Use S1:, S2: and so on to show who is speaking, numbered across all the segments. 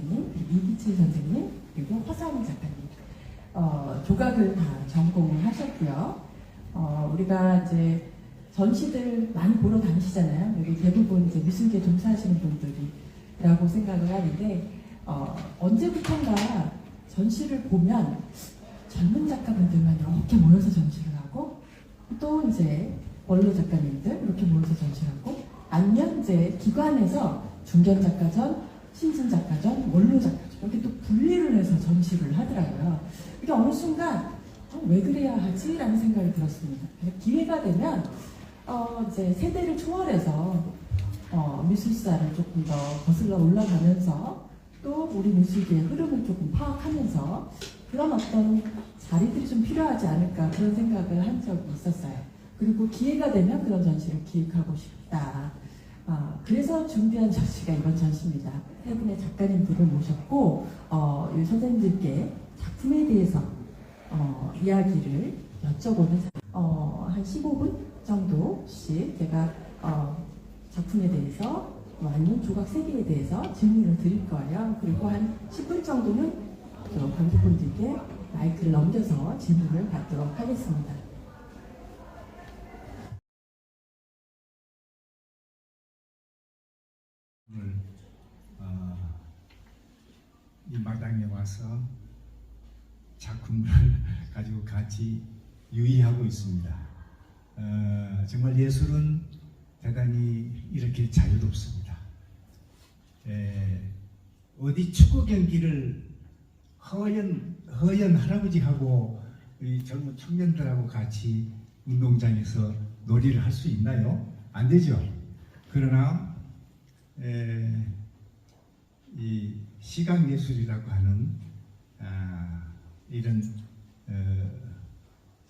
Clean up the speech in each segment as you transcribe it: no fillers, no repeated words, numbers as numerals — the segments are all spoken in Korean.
S1: 선생님, 이기칠 선생님, 그리고 허사은 작가님. 조각을 다 전공을 하셨고요. 우리가 이제 전시들 많이 보러 다니시잖아요. 여기 대부분 이제 미술계 종사하시는 분들이라고 생각을 하는데, 언제부턴가 전시를 보면 젊은 작가분들만 이렇게 모여서 전시를 하고, 또 이제 원로 작가님들 이렇게 모여서 전시를 하고, 아니면 이제 기관에서 중견작가전, 신진작가전, 원로작가전 이렇게 또 분리를 해서 전시를 하더라고요. 이게 어느 순간 왜 그래야 하지? 라는 생각이 들었습니다. 기회가 되면 이제 세대를 초월해서 미술사를 조금 더 거슬러 올라가면서 또 우리 미술계의 흐름을 조금 파악하면서 그런 어떤 자리들이 좀 필요하지 않을까 그런 생각을 한 적이 있었어요. 그리고 기회가 되면 그런 전시를 기획하고 싶다. 그래서 준비한 전시가 이번 전시입니다. 세 분의 작가님들을 모셨고 이 선생님들께 작품에 대해서 이야기를 여쭤보는 한 15분 정도씩 제가 작품에 대해서 아니면 조각 세계에 대해서 질문을 드릴 거예요. 그리고 한 10분 정도는 관객분들께 마이크를 넘겨서 질문을 받도록 하겠습니다.
S2: 오늘 이 마당에 와서 작품을 가지고 같이 유의하고 있습니다. 정말 예술은 대단히 이렇게 자유롭습니다. 어디 축구 경기를 허연 할아버지하고 우리 젊은 청년들하고 같이 운동장에서 놀이를 할 수 있나요? 안 되죠. 그러나 이 시각예술이라고 하는 이런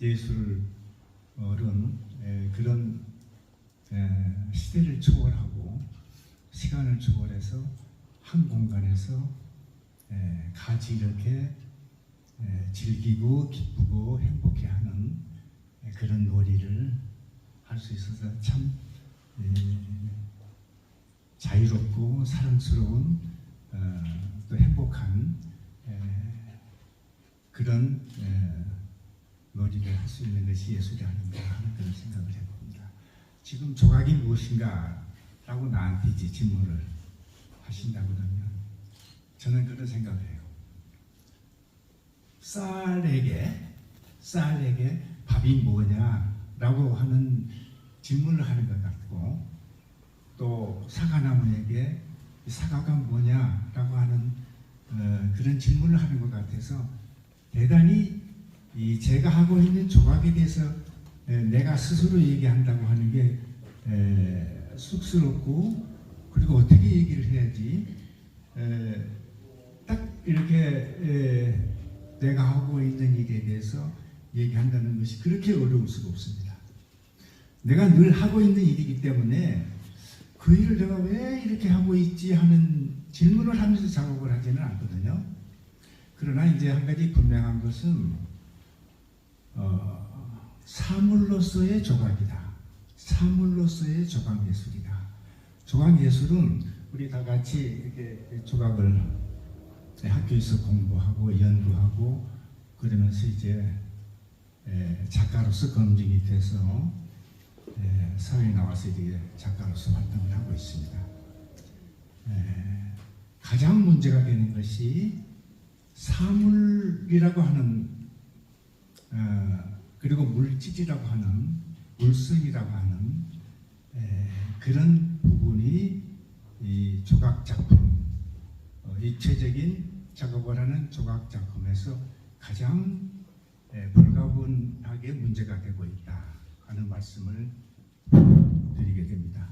S2: 예술은 그런 시대를 초월하고 시간을 초월해서 한 공간에서 같이 이렇게 즐기고 기쁘고 행복해하는 그런 놀이를 할 수 있어서 참 자유롭고 사랑스러운 또 행복한 그런 놀이를 할 수 있는 것이 예술이 아닌가 하는 그런 생각을 해봅니다. 지금 조각이 무엇인가 라고 나한테 이제 질문을 하신다고 그러면 저는 그런 생각을 해요. 쌀에게 밥이 뭐냐라고 하는 질문을 하는 것 같고, 또 사과나무에게 사과가 뭐냐라고 하는 그런 질문을 하는 것 같아서 대단히 제가 하고 있는 조각에 대해서 내가 스스로 얘기한다고 하는 게 쑥스럽고, 그리고 어떻게 얘기를 해야지 딱 이렇게 내가 하고 있는 일에 대해서 얘기한다는 것이 그렇게 어려울 수가 없습니다. 내가 늘 하고 있는 일이기 때문에 그 일을 내가 왜 이렇게 하고 있지 하는 질문을 하면서 작업을 하지는 않거든요. 그러나 이제 한 가지 분명한 것은 사물로서의 조각이다. 사물로서의 조각예술이다. 조각예술은 우리 다 같이 이렇게 조각을 학교에서 공부하고 연구하고 그러면서 이제 작가로서 검증이 돼서 사회에 나와서 이제 작가로서 활동을 하고 있습니다. 가장 문제가 되는 것이 사물이라고 하는 그리고 물질이라고 하는 물성이라고 하는 그런 부분이 이 조각 작품, 입체적인 작업을 하는 조각 작품에서 가장 불가분하게 문제가 되고 있다 하는 말씀을 드리게 됩니다.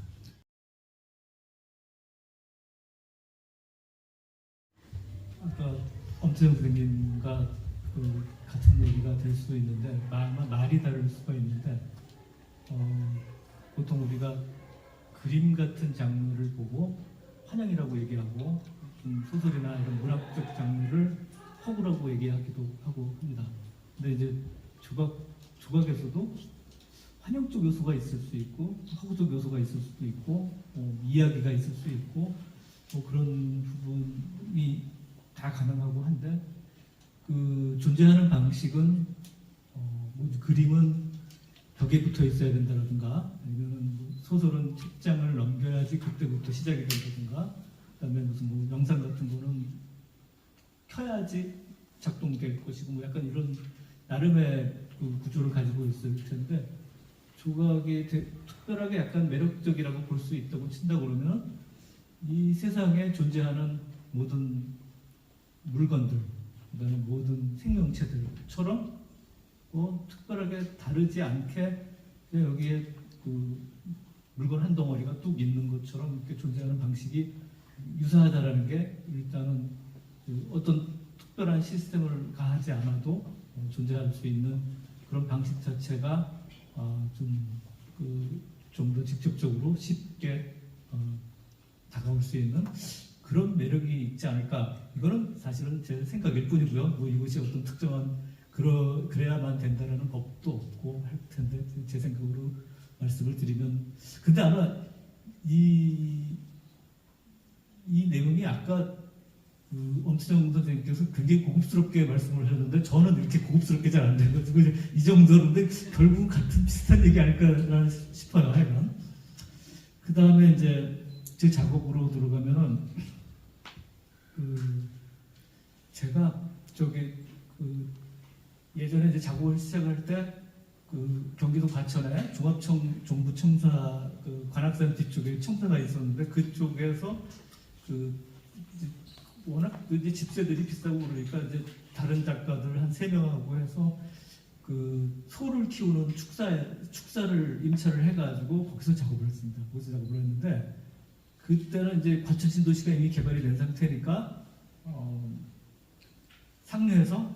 S3: 아까 엄태영 선생님과 같은 얘기가 될 수 있는데 말이 다를 수가 있는데 보통 우리가 그림 같은 장르를 보고 환영이라고 얘기하고 소설이나 이런 문학적 장르를 허구라고 얘기하기도 하고 합니다. 근데 이제 조각에서도 환영적 요소가 있을 수 있고 허구적 요소가 있을 수도 있고 이야기가 있을 수 있고 뭐 그런 부분이 다 가능하고 한데 그 존재하는 방식은 뭐 그림은 벽에 붙어 있어야 된다라든가 아니면 뭐 소설은 책장을 넘겨야지 그때부터 시작이 된다든가 그다음에 무슨 뭐 영상 같은 거는 켜야지 작동될 것이고 뭐 약간 이런 나름의 그 구조를 가지고 있을 텐데 조각이 특별하게 약간 매력적이라고 볼 수 있다고 친다고 그러면 이 세상에 존재하는 모든 물건들 그다음에 모든 생명체들처럼 뭐 특별하게 다르지 않게 그냥 여기에 그 물건 한 덩어리가 뚝 있는 것처럼 이렇게 존재하는 방식이 유사하다라는 게 일단은 그 어떤 특별한 시스템을 가하지 않아도 존재할 수 있는 그런 방식 자체가 좀 더 직접적으로 쉽게 다가올 수 있는 그런 매력이 있지 않을까. 이거는 사실은 제 생각일 뿐이고요. 뭐 이것이 어떤 특정한 그래야만 된다는 법도 없고 할 텐데 제 생각으로 말씀을 드리면 근데 아마 이 내용이 아까 엄수정 선생님께서 굉장히 고급스럽게 말씀을 하셨는데 저는 이렇게 고급스럽게 잘 안 돼가지고 이 정도인데 결국은 같은 비슷한 얘기 아닐까 싶어요. 하여간 그 다음에 이제 제 작업으로 들어가면은 제가 예전에 이제 작업을 시작할 때 경기도 과천에 종합정부청사 관악산 뒤쪽에 청사가 있었는데 그쪽에서 워낙 이제 집세들이 비싸고 그러니까 이제 다른 작가들 한 3명하고 해서 소를 키우는 축사를 임차를 해가지고 거기서 작업을 했습니다. 거기서 작업을 했는데 그때는 이제 과천 신도시가 이미 개발이 된 상태니까 상류에서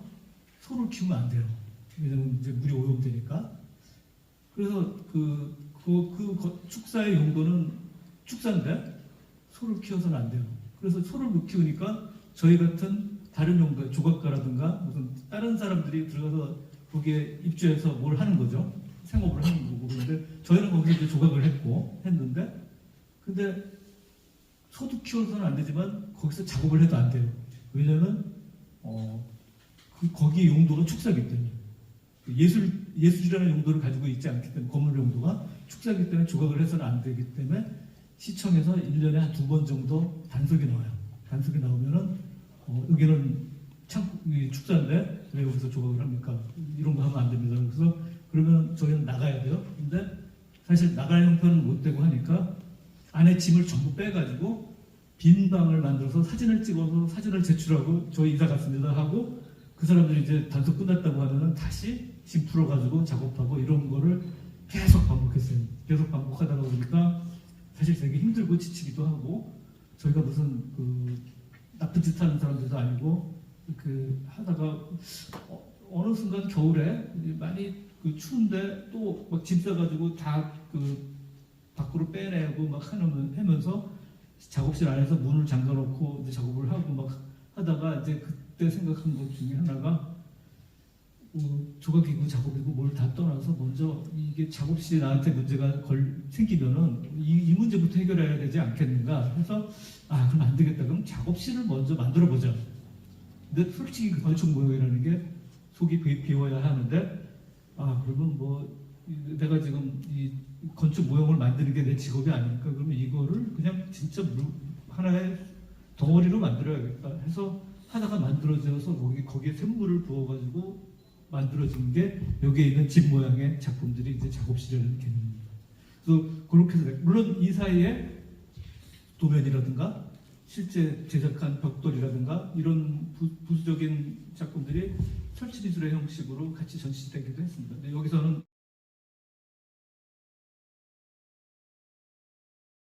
S3: 소를 키우면 안 돼요. 왜냐면 이제 물이 오염되니까. 그래서 축사의 용도는 축사인데 소를 키워서는 안 돼요. 그래서 소를 못 키우니까 저희 같은 다른 용도, 조각가라든가 무슨 다른 사람들이 들어가서 거기에 입주해서 뭘 하는 거죠. 생업을 하는 거고. 그런데 저희는 거기서 이제 조각을 했는데 근데 소도 키워서는 안 되지만 거기서 작업을 해도 안 돼요. 왜냐면 거기의 용도가 축사기 때문에 예술이라는 용도를 가지고 있지 않기 때문에 건물 용도가 축사기 때문에 조각을 해서는 안 되기 때문에 시청에서 1년에 한 2번 정도 단속이 나와요. 단속이 나오면은 여기는 축사인데 왜 여기서 조각을 합니까? 이런 거 하면 안 됩니다. 그래서 그러면 저희는 나가야 돼요. 근데 사실 나갈 형편은 못 되고 하니까 안에 짐을 전부 빼가지고 빈 방을 만들어서 사진을 찍어서 사진을 제출하고 저희 이사 갔습니다 하고 그 사람들이 이제 단속 끝났다고 하면은 다시 짐 풀어가지고 작업하고 이런 거를 계속 반복했어요. 계속 반복하다가 보니까 사실 되게 힘들고 지치기도 하고 저희가 무슨 나쁜 짓 하는 사람들도 아니고 하다가 어느 순간 겨울에 많이 추운데 또 막 짐 싸가지고 다 밖으로 빼내고 막 하면서 작업실 안에서 문을 잠가놓고 이제 작업을 하고 막 하다가 이제 그때 생각한 것 중에 하나가 조각이고 작업이고 뭘 다 떠나서 먼저 이게 작업실에 나한테 문제가 생기면은 이 문제부터 해결해야 되지 않겠는가 해서 그럼 안 되겠다. 그럼 작업실을 먼저 만들어 보자. 근데 솔직히 그 건축 모형이라는 게 속이 비워야 하는데 그러면 뭐 내가 지금 이 건축 모형을 만드는 게 내 직업이 아니니까 그러면 이거를 그냥 진짜 하나의 덩어리로 만들어야겠다 해서 하다가 만들어져서 거기에 샘물을 부어가지고 만들어진 게 여기에 있는 집 모양의 작품들이 이제 작업실이라는 개념입니다. 그래서 그렇게 해서 물론 이 사이에 도면이라든가 실제 제작한 벽돌이라든가 이런 부수적인 작품들이 설치미술의 형식으로 같이 전시되기도 했습니다. 근데 여기서는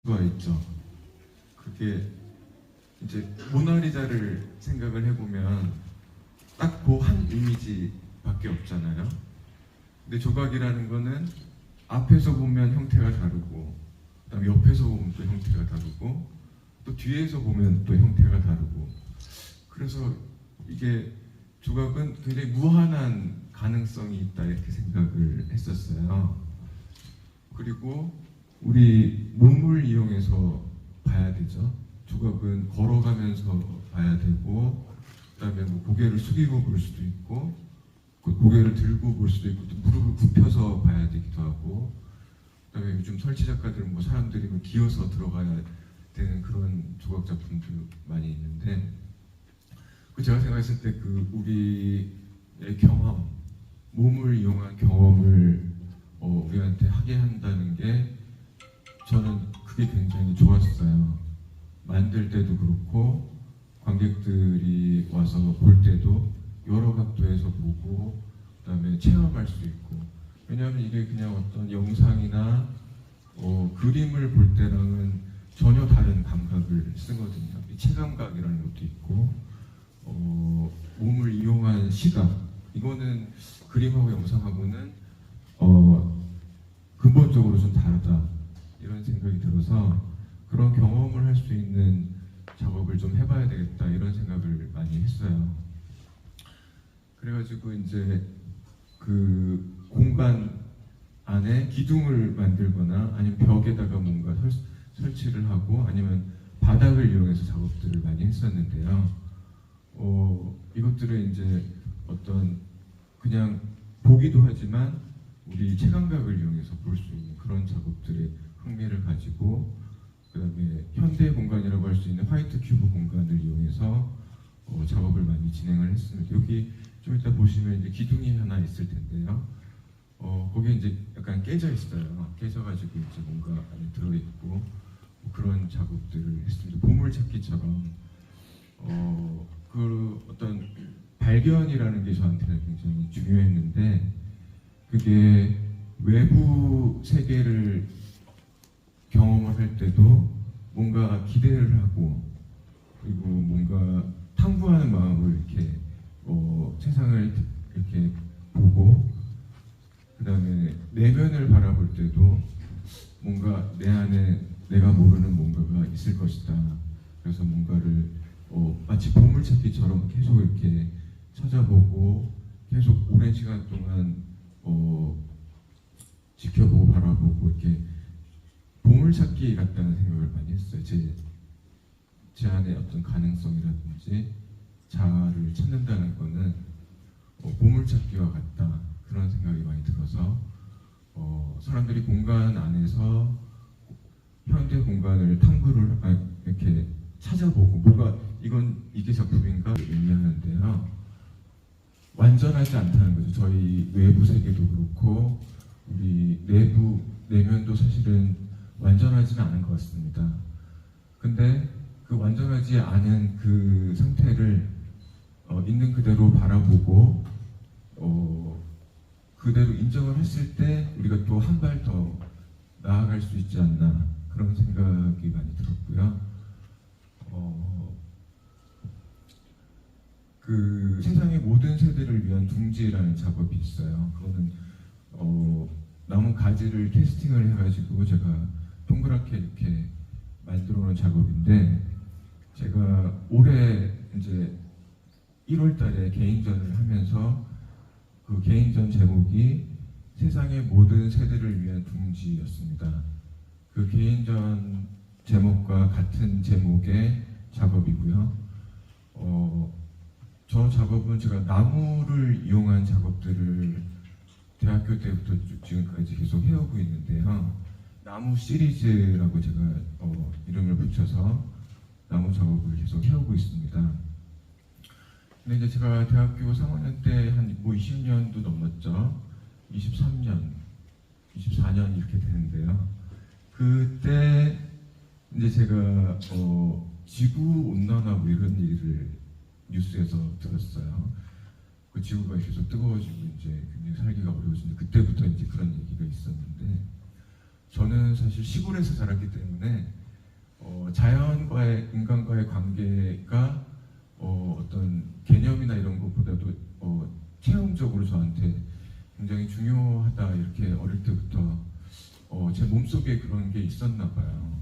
S4: 가 있죠. 그게 이제 모나리자를 생각을 해보면 딱 그 한 이미지밖에 없잖아요. 근데 조각이라는 거는 앞에서 보면 형태가 다르고 그다음에 옆에서 보면 또 형태가 다르고 또 뒤에서 보면 또 형태가 다르고 그래서 이게 조각은 굉장히 무한한 가능성이 있다 이렇게 생각을 했었어요. 그리고 우리 몸을 이용해서 봐야 되죠. 조각은 걸어가면서 봐야 되고, 그다음에 뭐 고개를 숙이고 볼 수도 있고, 그 고개를 들고 볼 수도 있고, 또 무릎을 굽혀서 봐야 되기도 하고, 그다음에 요즘 설치 작가들은 뭐 사람들이 뭐 기어서 들어가야 되는 그런 조각 작품도 많이 있는데, 그 제가 생각했을 때 그 우리의 경험, 몸을 이용한 경험을 우리한테 하게 한다는 게 저는 그게 굉장히 좋았어요. 만들 때도 그렇고 관객들이 와서 볼 때도 여러 각도에서 보고 그다음에 체험할 수 있고, 왜냐하면 이게 그냥 어떤 영상이나 그림을 볼 때랑은 전혀 다른 감각을 쓰거든요. 이 체감각이라는 것도 있고 몸을 이용한 시각, 이거는 그림하고 영상하고는 근본적으로 좀 다르다 이런 생각이 들어서 그런 경험을 할 수 있는 작업을 좀 해봐야 되겠다 이런 생각을 많이 했어요. 그래가지고 이제 그 공간 안에 기둥을 만들거나 아니면 벽에다가 뭔가 설치를 하고 아니면 바닥을 이용해서 작업들을 많이 했었는데요. 이것들은 이제 어떤 그냥 보기도 하지만 우리 체감각을 이용해서 볼 수 있는 그런 작업들의 흥미를 가지고, 그다음에 현대 공간이라고 할 수 있는 화이트 큐브 공간을 이용해서 작업을 많이 진행을 했습니다. 여기 좀 이따 보시면 이제 기둥이 하나 있을 텐데요. 거기에 이제 약간 깨져 있어요. 깨져가지고 이제 뭔가 안에 들어있고 뭐 그런 작업들을 했습니다. 보물찾기처럼 그 어떤 발견이라는 게 저한테는 굉장히 중요했는데, 그게 외부 세계를 경험을 할 때도 뭔가 기대를 하고 그리고 뭔가 탐구하는 마음으로 이렇게 세상을 이렇게 보고, 그 다음에 내면을 바라볼 때도 뭔가 내 안에 내가 모르는 뭔가가 있을 것이다. 그래서 뭔가를 마치 보물찾기처럼 계속 이렇게 찾아보고 계속 오랜 시간 동안 지켜보고 바라보고 이렇게 보물찾기 같다는 생각을 많이 했어요. 제 안에 어떤 가능성이라든지 자아를 찾는다는 거는 보물찾기와 같다 그런 생각이 많이 들어서 사람들이 공간 안에서 현대 공간을 탐구를 이렇게 찾아보고 뭔가 이게 작품인가 의미하는데요. 완전하지 않다는 거죠. 저희 외부 세계도 그렇고 우리 내면도 사실은 완전하지는 않은 것 같습니다. 근데 그 완전하지 않은 그 상태를 있는 그대로 바라보고 그대로 인정을 했을 때 우리가 또 한 발 더 나아갈 수 있지 않나 그런 생각이 많이 들었고요. 그 세상의 모든 세대를 위한 둥지라는 작업이 있어요. 그거는 나무 가지를 캐스팅을 해가지고 제가 동그랗게 이렇게 만들어 놓은 작업인데, 제가 올해 이제 1월달에 개인전을 하면서 그 개인전 제목이 세상의 모든 세대를 위한 둥지였습니다. 그 개인전 제목과 같은 제목의 작업이고요. 저 작업은 제가 나무를 이용한 작업들을 대학교 때부터 지금까지 계속 해오고 있는데요. 나무 시리즈라고 제가 이름을 붙여서 나무 작업을 계속 해오고 있습니다. 근데 이제 제가 대학교 3학년 때 한 20년도 넘었죠. 23년, 24년 이렇게 되는데요. 그때 이제 제가 지구 온난화 뭐 이런 일을 뉴스에서 들었어요. 그 지구가 계속 뜨거워지고 이제 굉장히 살기가 어려워지는데, 그때부터 이제 그런 얘기가 있었는데, 저는 사실 시골에서 자랐기 때문에 자연과의 인간과의 관계가 어떤 개념이나 이런 것보다도 체험적으로 저한테 굉장히 중요하다 이렇게 어릴 때부터 제 몸속에 그런 게 있었나 봐요.